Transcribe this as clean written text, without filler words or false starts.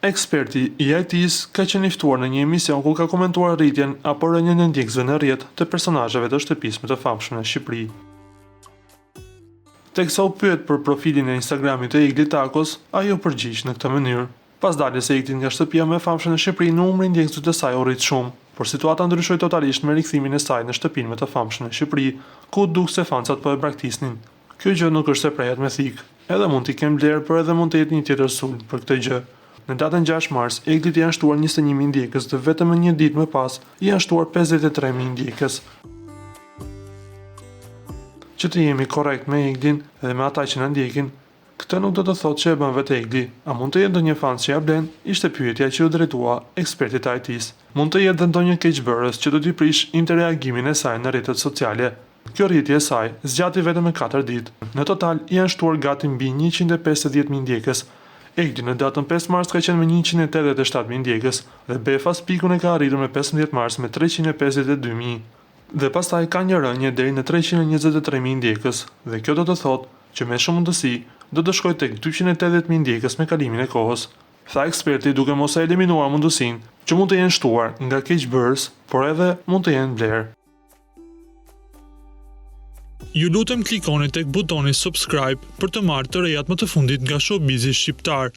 Eksperti i IT-s ka qenë i ftuar në një emision ku ka komentuar rritjen apo rënien e ndjekësve në rrjet të personazheve të shtëpisë më të famshëm në Shqipëri. Teksa u pyet për profilin e Instagramit të Eglit Takos, ai u përgjigj në këtë mënyrë. Pas daljes së Eglit nga shtëpia më e famshme në Shqipëri, numri i ndjekësve të saj u rrit shumë, por situata ndryshoi totalisht me rikthimin e saj në shtëpinë më të famshme në Shqipëri, ku dukse fancat po e braktisnin. Kjo gjë nuk është se prehet me thik. Edhe mund t'i kem vlerë, por edhe mund të jetë një tjetër sulm për këtë gjë. Në datën 6 mars, Eglit janë shtuar 21.000 ndjekës dhe vetëm një ditë më pas janë shtuar 53.000 ndjekës. Që të jemi korrekt me Eglin dhe me ata që na ndjekin, këtë nuk do të thotë që e bën vetë Egli. A mund të jetë ndonjë fan që ja blen? Ishte pyetja që u drejtua ekspertit të IT-s. Mund të jetë ndonjë keqbërës që do t'i prish interreagimin e saj në rrjetet sociale. Kjo rritje e saj zgjati vetëm 4 ditë. Në total janë shtuar gati mbi 150.000 ndjekës. Egli në datën 5 mars ka qenë me 187.000 ndjekës dhe Befas pikun e ka arritur me 15 mars me 352.000. Dhe pastaj ka një rënje deri në 323.000 ndjekës dhe kjo do të thotë që me shumë mundësi do të shkojë tek 280.000 ndjekës me kalimin e kohës. Tha eksperti duke mos e eliminuar mundësinë që mund të jenë shtuar nga keqbërës, por edhe mund të jenë blerë. Ju lutem klikoni tek butoni subscribe për të marrë të rejat më të fundit nga showbizi shqiptar.